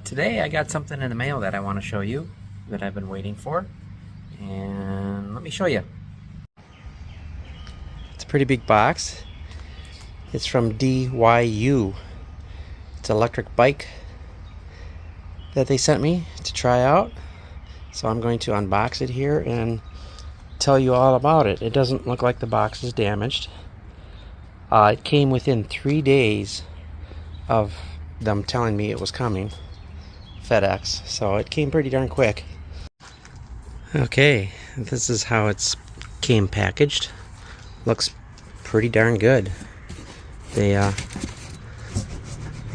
Today I got something in the mail that I want to show you that I've been waiting for, and let me show you. It's a pretty big box. It's from DYU. It's an electric bike that they sent me to try out, so I'm going to unbox it here and tell you all about it. It doesn't look like the box is damaged. It came within 3 days of them telling me it was coming. FedEx, so it came pretty darn quick. Okay, this is how it's came packaged. Looks pretty darn good. They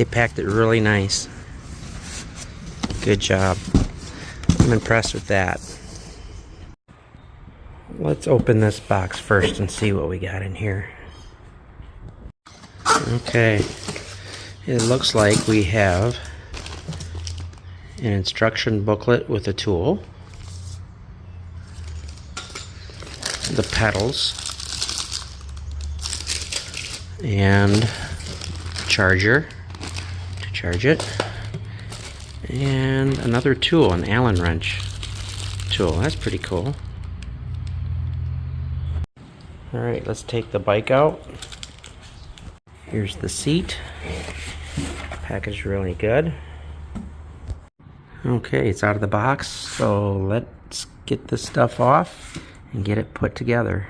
packed it really nice. Good job. I'm impressed with that. Let's open this box first and see what we got in here. Okay, it looks like we have an instruction booklet with a tool, the pedals, and charger to charge it, and another tool, an Allen wrench tool. That's pretty cool. Alright, let's take the bike out. Here's the seat. Packaged really good. Okay, it's out of the box, so let's get this stuff off and get it put together.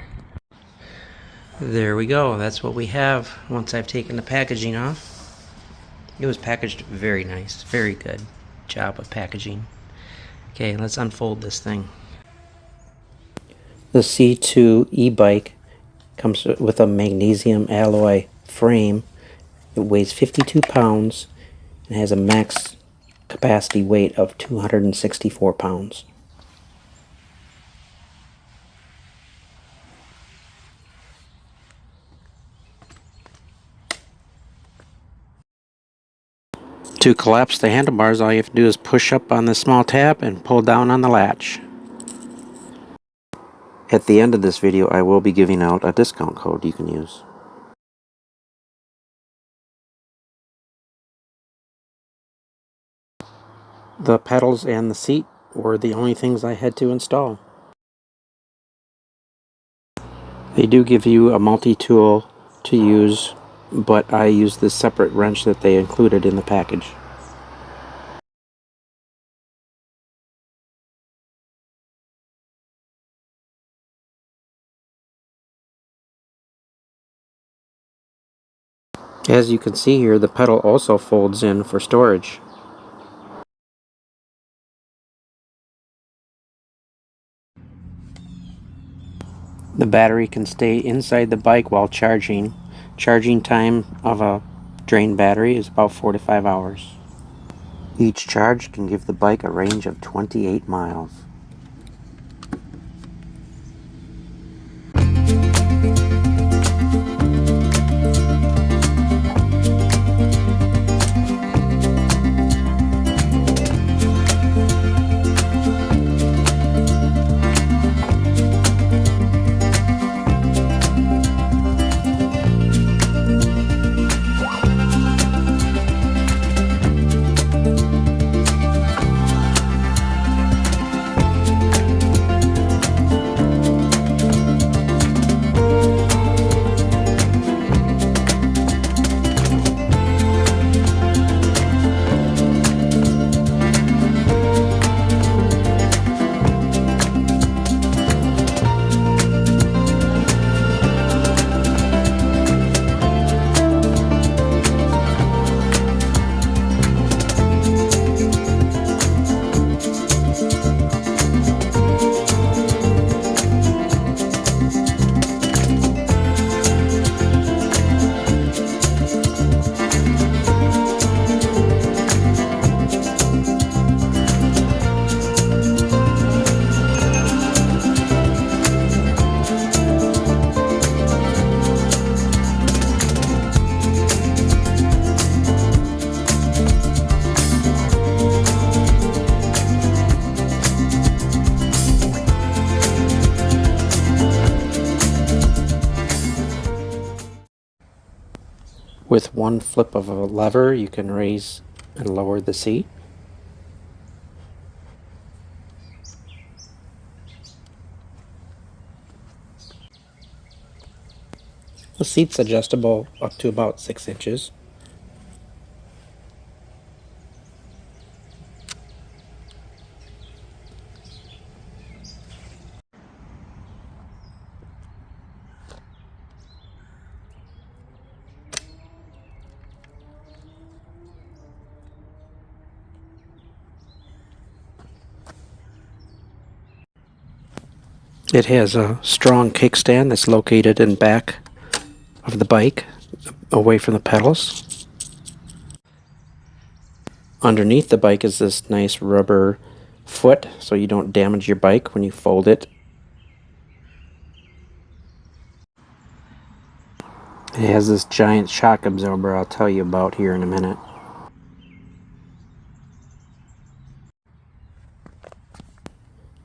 There we go. That's what we have once I've taken the packaging off. It was packaged very nice. Very good job of packaging. Okay, let's unfold this thing. The C2 e-bike comes with a magnesium alloy frame. It weighs 52 pounds and has a max capacity weight of 264 pounds. To collapse the handlebars, all you have to do is push up on the small tab and pull down on the latch. At the end of this video, I will be giving out a discount code you can use. The pedals and the seat were the only things I had to install. They do give you a multi-tool to use, but I used this separate wrench that they included in the package. As you can see here, the pedal also folds in for storage. The battery can stay inside the bike while charging. Charging time of a drained battery is about 4 to 5 hours. Each charge can give the bike a range of 28 miles. With one flip of a lever, you can raise and lower the seat. The seat's adjustable up to about 6 inches. It has a strong kickstand that's located in back of the bike, away from the pedals. Underneath the bike is this nice rubber foot, so you don't damage your bike when you fold it. It has this giant shock absorber I'll tell you about here in a minute.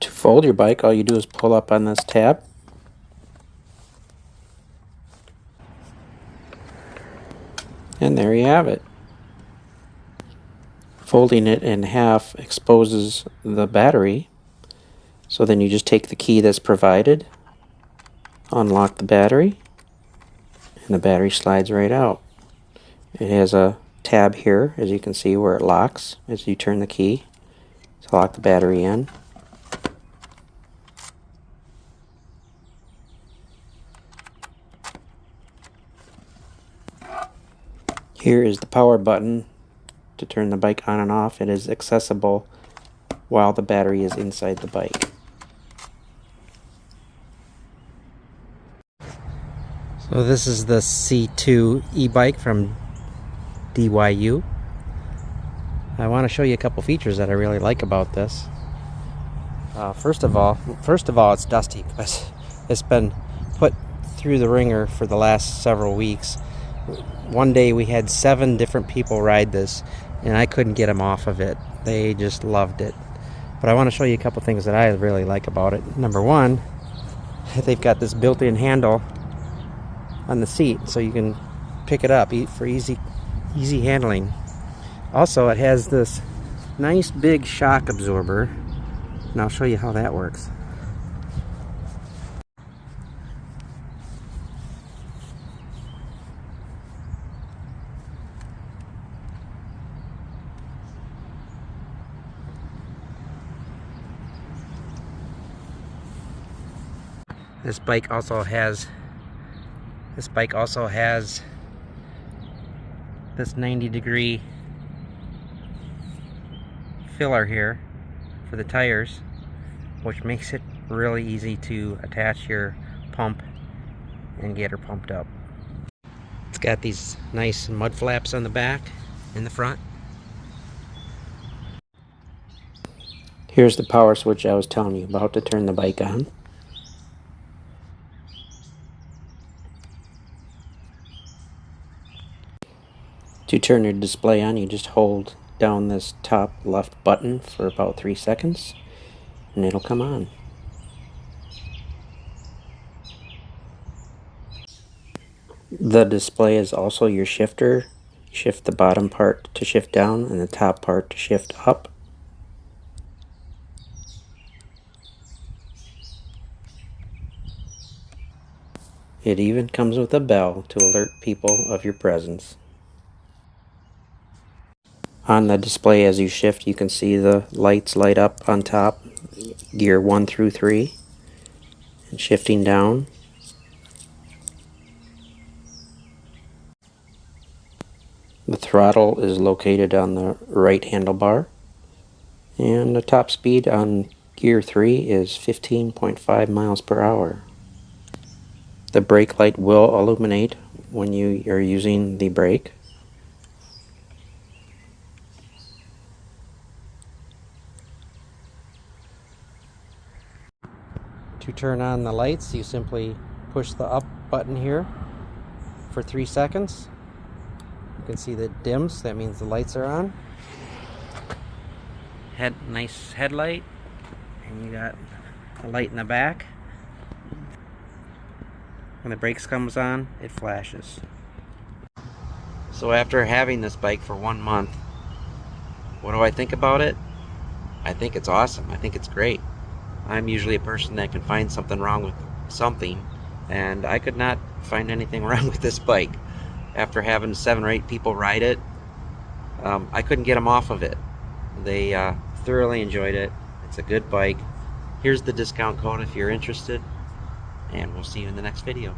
To fold your bike, all you do is pull up on this tab. And there you have it. Folding it in half exposes the battery. So then you just take the key that's provided, unlock the battery, and the battery slides right out. It has a tab here, as you can see, where it locks as you turn the key to lock the battery in. Here is the power button to turn the bike on and off. It is accessible while the battery is inside the bike. So this is the C2 e-bike from DYU. I want to show you a couple features that I really like about this. First of all, it's dusty because it's been put through the ringer for the last several weeks. One day we had 7 different people ride this, and I couldn't get them off of it. They just loved it. But I want to show you a couple things that I really like about it. Number one, they've got this built-in handle on the seat, so you can pick it up for easy handling. Also, it has this nice big shock absorber, and I'll show you how that works. This bike also has this 90-degree filler here for the tires, which makes it really easy to attach your pump and get her pumped up. It's got these nice mud flaps on the back and the front. Here's the power switch I was telling you about to turn the bike on. To turn your display on, you just hold down this top left button for about 3 seconds and it'll come on. The display is also your shifter. Shift the bottom part to shift down and the top part to shift up. It even comes with a bell to alert people of your presence. On the display, as you shift, you can see the lights light up on top, gear 1 through 3, and shifting down. The throttle is located on the right handlebar, and the top speed on gear 3 is 15.5 miles per hour. The brake light will illuminate when you are using the brake. To turn on the lights, you simply push the up button here for 3 seconds. You can see the dims, that means the lights are on. Nice headlight, and you got a light in the back. When the brakes comes on, it flashes. So after having this bike for 1 month, what do I think about it? I think it's awesome. I think it's great. I'm usually a person that can find something wrong with something, and I could not find anything wrong with this bike. After having 7 or 8 people ride it, I couldn't get them off of it. They thoroughly enjoyed it. It's a good bike. Here's the discount code if you're interested, and we'll see you in the next video.